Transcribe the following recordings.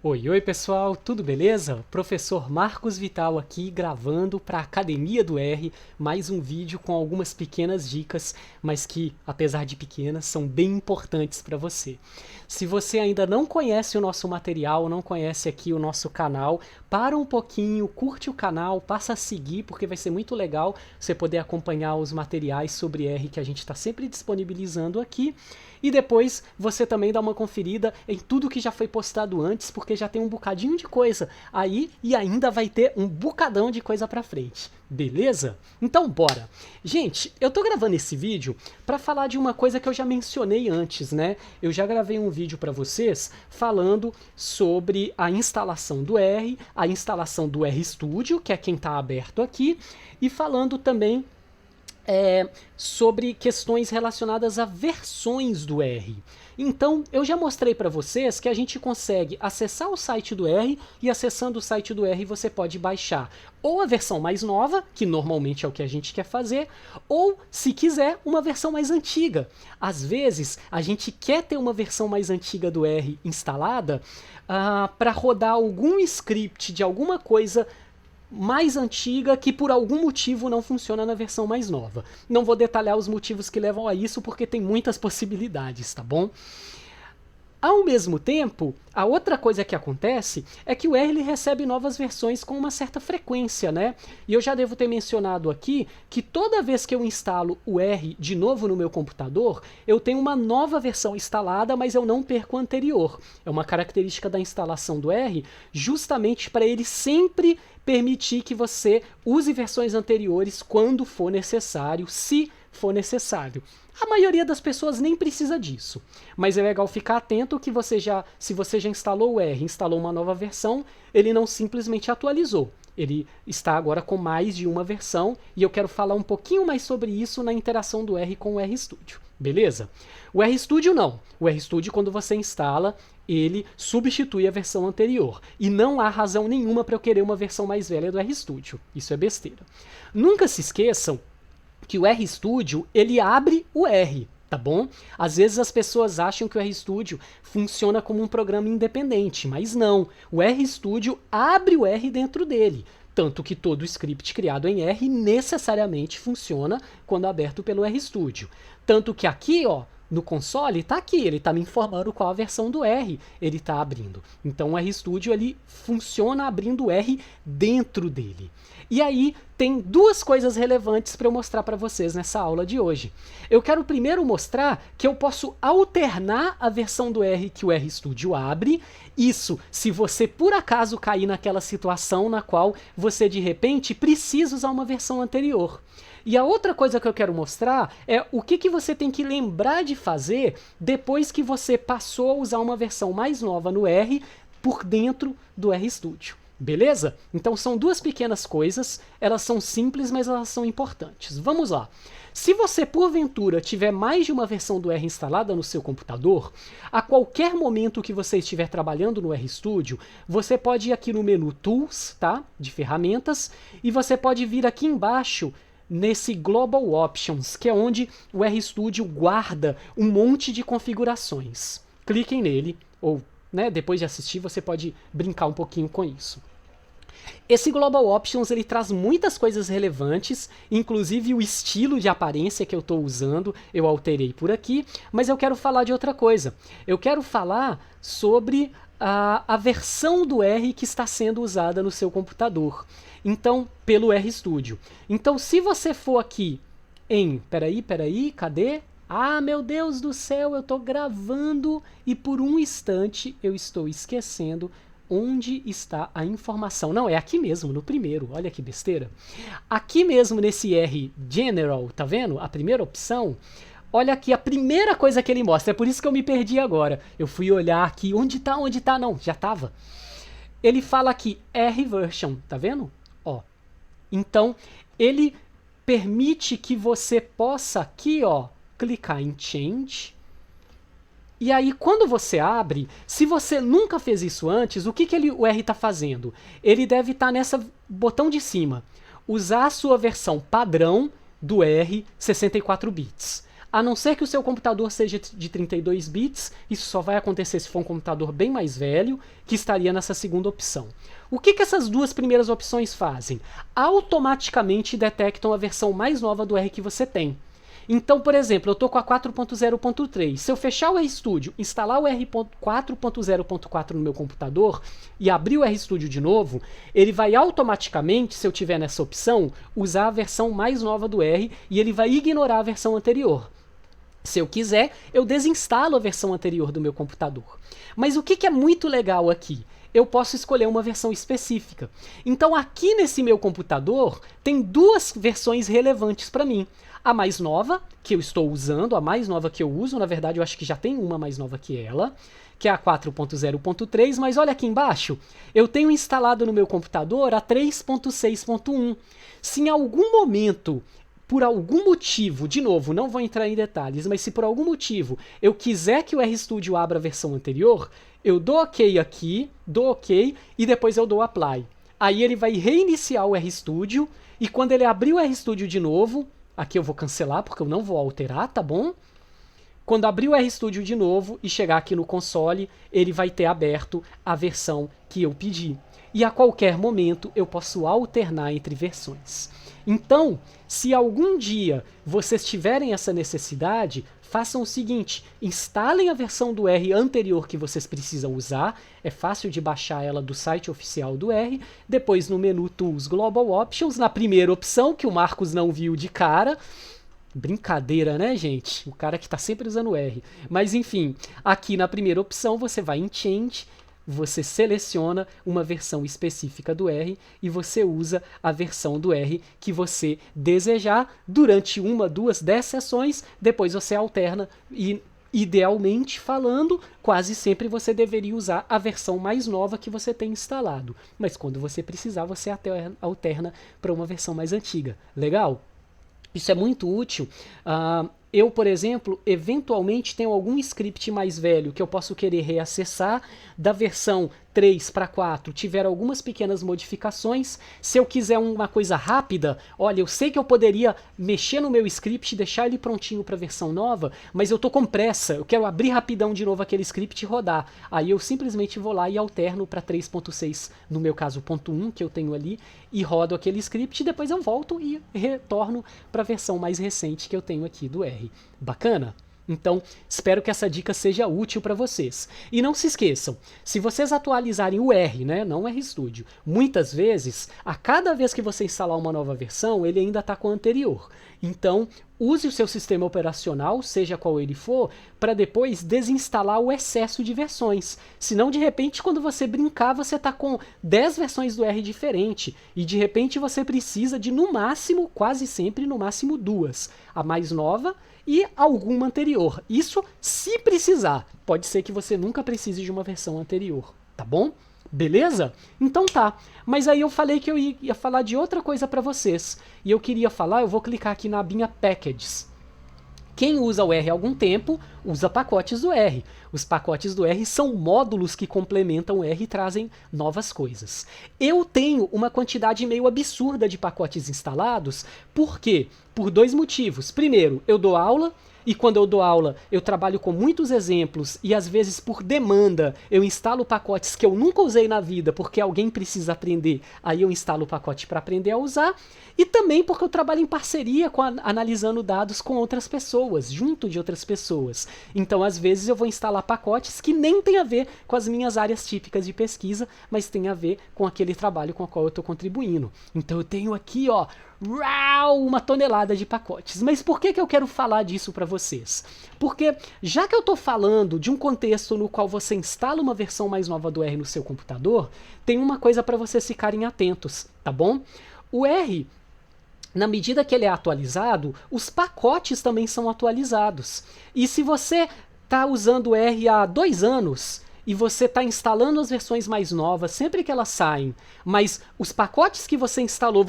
Oi pessoal, tudo beleza? Professor Marcos Vital aqui gravando para a Academia do R, mais um vídeo com algumas pequenas dicas, mas que, apesar de pequenas, são bem importantes para você. Se você ainda não conhece o nosso material, não conhece aqui o nosso canal, para um pouquinho, curte o canal, passa a seguir porque vai ser muito legal você poder acompanhar os materiais sobre R que a gente está sempre disponibilizando aqui. E depois você também dá uma conferida em tudo que já foi postado antes, porque já tem um bocadinho de coisa aí e ainda vai ter um bocadão de coisa pra frente. Beleza? Então bora! Gente, eu tô gravando esse vídeo para falar de uma coisa que eu já mencionei antes, né? Eu já gravei um vídeo para vocês falando sobre a instalação do R, a instalação do RStudio, que é quem tá aberto aqui, e falando também sobre questões relacionadas a versões do R. Então, eu já mostrei para vocês que a gente consegue acessar o site do R e acessando o site do R você pode baixar ou a versão mais nova, que normalmente é o que a gente quer fazer, ou, se quiser, uma versão mais antiga. Às vezes, a gente quer ter uma versão mais antiga do R instalada para rodar algum script de alguma coisa mais antiga que por algum motivo não funciona na versão mais nova. Não vou detalhar os motivos que levam a isso porque tem muitas possibilidades, tá bom? Ao mesmo tempo, a outra coisa que acontece é que o R ele recebe novas versões com uma certa frequência, né? E eu já devo ter mencionado aqui que toda vez que eu instalo o R de novo no meu computador, eu tenho uma nova versão instalada, mas eu não perco a anterior. É uma característica da instalação do R justamente para ele sempre permitir que você use versões anteriores quando for necessário, se for necessário. A maioria das pessoas nem precisa disso, mas é legal ficar atento que se você já instalou o R, instalou uma nova versão, ele não simplesmente atualizou. Ele está agora com mais de uma versão e eu quero falar um pouquinho mais sobre isso na interação do R com o RStudio, beleza? O RStudio não. O RStudio, quando você instala, ele substitui a versão anterior. E não há razão nenhuma para eu querer uma versão mais velha do RStudio. Isso é besteira. Nunca se esqueçam que o RStudio, ele abre o R, tá bom? Às vezes as pessoas acham que o RStudio funciona como um programa independente, mas não. O RStudio abre o R dentro dele. Tanto que todo script criado em R necessariamente funciona quando aberto pelo RStudio. Tanto que aqui, ó, no console, tá aqui, ele tá me informando qual a versão do R ele tá abrindo. Então o RStudio ele funciona abrindo o R dentro dele. E aí tem duas coisas relevantes para eu mostrar para vocês nessa aula de hoje. Eu quero primeiro mostrar que eu posso alternar a versão do R que o RStudio abre. Isso se você por acaso cair naquela situação na qual você de repente precisa usar uma versão anterior. E a outra coisa que eu quero mostrar é o que você tem que lembrar de fazer depois que você passou a usar uma versão mais nova no R por dentro do RStudio. Beleza? Então são duas pequenas coisas, elas são simples, mas elas são importantes. Vamos lá. Se você, porventura, tiver mais de uma versão do R instalada no seu computador, a qualquer momento que você estiver trabalhando no RStudio, você pode ir aqui no menu Tools, tá? De ferramentas, e você pode vir aqui embaixo nesse Global Options, que é onde o RStudio guarda um monte de configurações. Cliquem nele, ou depois de assistir você pode brincar um pouquinho com isso. Esse Global Options ele traz muitas coisas relevantes, inclusive o estilo de aparência que eu estou usando, eu alterei por aqui, mas eu quero falar de outra coisa. Eu quero falar sobre a versão do R que está sendo usada no seu computador. Então, pelo RStudio. Então, se você for aqui em... Peraí, cadê? Ah, meu Deus do céu, eu estou gravando e por um instante eu estou esquecendo onde está a informação. Não, é aqui mesmo, no primeiro. Olha que besteira. Aqui mesmo nesse R General, tá vendo? A primeira opção. Olha aqui, a primeira coisa que ele mostra. É por isso que eu me perdi agora. Eu fui olhar aqui. Onde tá? Não, já tava. Ele fala aqui R Version, tá vendo? Ó. Então, ele permite que você possa aqui, ó, clicar em Change. E aí, quando você abre, se você nunca fez isso antes, o que o R está fazendo? Ele deve estar nessa botão de cima. Usar a sua versão padrão do R 64 bits. A não ser que o seu computador seja de 32 bits, isso só vai acontecer se for um computador bem mais velho, que estaria nessa segunda opção. O que essas duas primeiras opções fazem? Automaticamente detectam a versão mais nova do R que você tem. Então, por exemplo, eu estou com a 4.0.3. Se eu fechar o RStudio, instalar o R 4.0.4 no meu computador e abrir o RStudio de novo, ele vai automaticamente, se eu tiver nessa opção, usar a versão mais nova do R e ele vai ignorar a versão anterior. Se eu quiser, eu desinstalo a versão anterior do meu computador. Mas o que é muito legal aqui? Eu posso escolher uma versão específica. Então aqui nesse meu computador tem duas versões relevantes para mim. A mais nova, que eu estou usando, a mais nova que eu uso, na verdade eu acho que já tem uma mais nova que ela, que é a 4.0.3, mas olha aqui embaixo, eu tenho instalado no meu computador a 3.6.1. Se em algum momento, por algum motivo, de novo, não vou entrar em detalhes, mas se por algum motivo eu quiser que o RStudio abra a versão anterior, eu dou OK aqui, dou OK e depois eu dou Apply. Aí ele vai reiniciar o RStudio e quando ele abrir o RStudio de novo, aqui eu vou cancelar porque eu não vou alterar, tá bom? Quando abrir o RStudio de novo e chegar aqui no console, ele vai ter aberto a versão que eu pedi. E a qualquer momento eu posso alternar entre versões. Então, se algum dia vocês tiverem essa necessidade, façam o seguinte, instalem a versão do R anterior que vocês precisam usar, é fácil de baixar ela do site oficial do R, depois no menu Tools Global Options, na primeira opção, que o Marcos não viu de cara, brincadeira, né, gente? O cara que está sempre usando o R. Mas enfim, aqui na primeira opção você vai em Change, você seleciona uma versão específica do R e você usa a versão do R que você desejar durante 1, 2, 10 sessões, depois você alterna e, idealmente falando, quase sempre você deveria usar a versão mais nova que você tem instalado. Mas quando você precisar, você alterna para uma versão mais antiga. Legal? Isso é muito útil. Eu, por exemplo, eventualmente tenho algum script mais velho que eu posso querer reacessar da versão 3 para 4, tiver algumas pequenas modificações. Se eu quiser uma coisa rápida, olha, eu sei que eu poderia mexer no meu script e deixar ele prontinho para a versão nova, mas eu estou com pressa, eu quero abrir rapidão de novo aquele script e rodar. Aí eu simplesmente vou lá e alterno para 3.6, no meu caso, ponto 1, que eu tenho ali, e rodo aquele script, e depois eu volto e retorno para a versão mais recente que eu tenho aqui do R. Bacana? Então, espero que essa dica seja útil para vocês. E não se esqueçam, se vocês atualizarem o R, né, não o RStudio, muitas vezes, a cada vez que você instalar uma nova versão, ele ainda está com a anterior. Então, use o seu sistema operacional, seja qual ele for, para depois desinstalar o excesso de versões. Senão, de repente, quando você brincar, você está com 10 versões do R diferente. E, de repente, você precisa de, no máximo, quase sempre, no máximo 2. A mais nova e alguma anterior. Isso se precisar. Pode ser que você nunca precise de uma versão anterior, tá bom? Beleza? Então tá. Mas aí eu falei que eu ia falar de outra coisa para vocês. E eu queria falar, eu vou clicar aqui na abinha Packages. Quem usa o R há algum tempo, usa pacotes do R. Os pacotes do R são módulos que complementam o R e trazem novas coisas. Eu tenho uma quantidade meio absurda de pacotes instalados. Por quê? Por 2 motivos. Primeiro, eu dou aula. E quando eu dou aula, eu trabalho com muitos exemplos e às vezes por demanda eu instalo pacotes que eu nunca usei na vida porque alguém precisa aprender, aí eu instalo o pacote para aprender a usar. E também porque eu trabalho em parceria, analisando dados com outras pessoas, junto de outras pessoas. Então às vezes eu vou instalar pacotes que nem tem a ver com as minhas áreas típicas de pesquisa, mas tem a ver com aquele trabalho com o qual eu estou contribuindo. Então eu tenho aqui, ó, uma tonelada de pacotes. Mas por que eu quero falar disso para vocês? Porque já que eu estou falando de um contexto no qual você instala uma versão mais nova do R no seu computador, tem uma coisa para vocês ficarem atentos, tá bom? O R, na medida que ele é atualizado, os pacotes também são atualizados. E se você está usando o R há 2 anos e você está instalando as versões mais novas sempre que elas saem, mas os pacotes que você instalou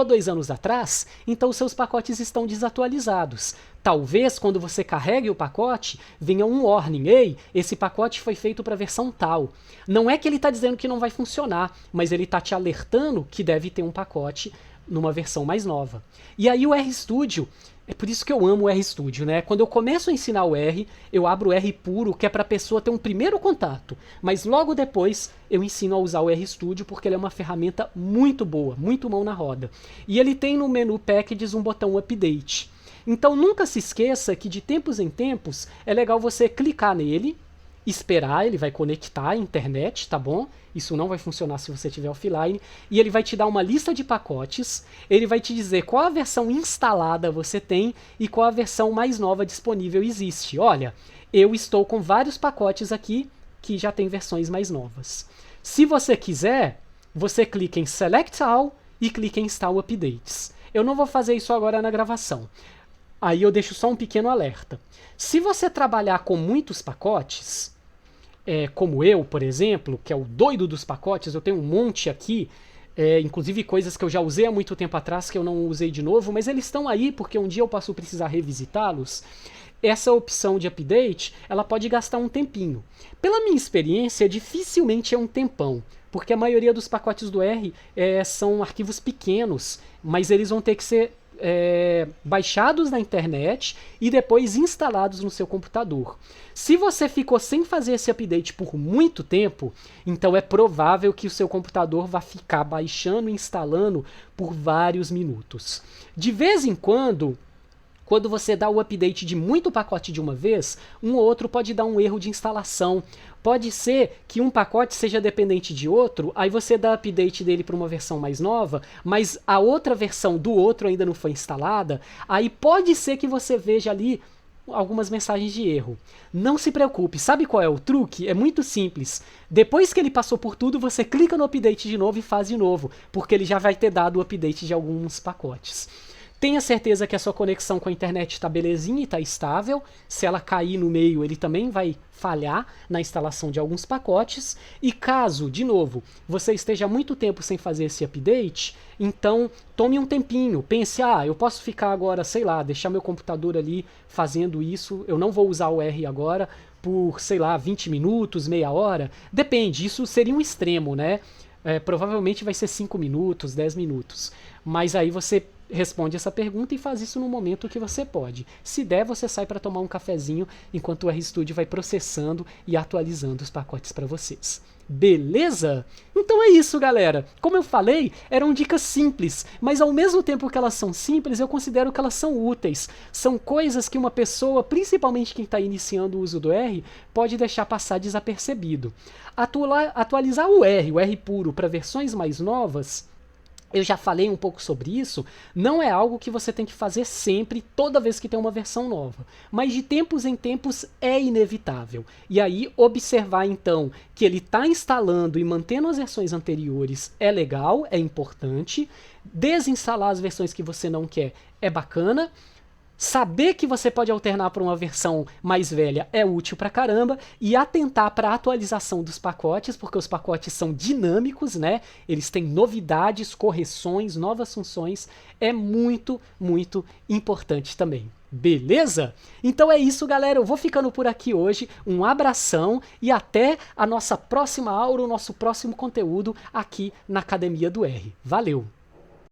há 2 anos atrás, então os seus pacotes estão desatualizados. Talvez, quando você carregue o pacote, venha um warning. Ei, esse pacote foi feito para a versão tal. Não é que ele está dizendo que não vai funcionar, mas ele está te alertando que deve ter um pacote numa versão mais nova. E aí o RStudio, É por isso que eu amo o RStudio, né? Quando eu começo a ensinar o R, eu abro o R puro, que é para a pessoa ter um primeiro contato. Mas logo depois eu ensino a usar o RStudio, porque ele é uma ferramenta muito boa, muito mão na roda. E ele tem no menu Packages um botão Update. Então nunca se esqueça que de tempos em tempos é legal você clicar nele, esperar, ele vai conectar à internet, tá bom? Isso não vai funcionar se você estiver offline. E ele vai te dar uma lista de pacotes, ele vai te dizer qual a versão instalada você tem e qual a versão mais nova disponível existe. Olha, eu estou com vários pacotes aqui que já tem versões mais novas. Se você quiser, você clica em Select All e clica em Install Updates. Eu não vou fazer isso agora na gravação. Aí eu deixo só um pequeno alerta. Se você trabalhar com muitos pacotes, como eu, por exemplo, que é o doido dos pacotes, eu tenho um monte aqui, inclusive coisas que eu já usei há muito tempo atrás que eu não usei de novo, mas eles estão aí porque um dia eu posso precisar revisitá-los. Essa opção de update, ela pode gastar um tempinho. Pela minha experiência, dificilmente é um tempão, porque a maioria dos pacotes do R são arquivos pequenos, mas eles vão ter que ser baixados na internet e depois instalados no seu computador. Se você ficou sem fazer esse update por muito tempo, então é provável que o seu computador vá ficar baixando e instalando por vários minutos. De vez em quando você dá o update de muito pacote de uma vez, um ou outro pode dar um erro de instalação. Pode ser que um pacote seja dependente de outro, aí você dá update dele para uma versão mais nova, mas a outra versão do outro ainda não foi instalada, aí pode ser que você veja ali algumas mensagens de erro. Não se preocupe, sabe qual é o truque? É muito simples. Depois que ele passou por tudo, você clica no update de novo e faz de novo, porque ele já vai ter dado o update de alguns pacotes. Tenha certeza que a sua conexão com a internet está belezinha e está estável. Se ela cair no meio, ele também vai falhar na instalação de alguns pacotes. E caso, de novo, você esteja muito tempo sem fazer esse update, então tome um tempinho. Pense, eu posso ficar agora, sei lá, deixar meu computador ali fazendo isso. Eu não vou usar o R agora por, sei lá, 20 minutos, meia hora. Depende, isso seria um extremo, né? Provavelmente vai ser 5 minutos, 10 minutos. Mas aí você responde essa pergunta e faz isso no momento que você pode. Se der, você sai para tomar um cafezinho enquanto o RStudio vai processando e atualizando os pacotes para vocês. Beleza? Então é isso, galera. Como eu falei, eram dicas simples, mas ao mesmo tempo que elas são simples, eu considero que elas são úteis. São coisas que uma pessoa, principalmente quem está iniciando o uso do R, pode deixar passar desapercebido. Atualizar o R puro para versões mais novas, eu já falei um pouco sobre isso, não é algo que você tem que fazer sempre, toda vez que tem uma versão nova. Mas de tempos em tempos é inevitável. E aí observar então que ele está instalando e mantendo as versões anteriores é legal, é importante. Desinstalar as versões que você não quer é bacana. Saber que você pode alternar para uma versão mais velha é útil pra caramba, e atentar para a atualização dos pacotes, porque os pacotes são dinâmicos, né? Eles têm novidades, correções, novas funções, é muito, muito importante também. Beleza? Então é isso, galera, eu vou ficando por aqui hoje, um abração e até a nossa próxima aula, o nosso próximo conteúdo aqui na Academia do R. Valeu!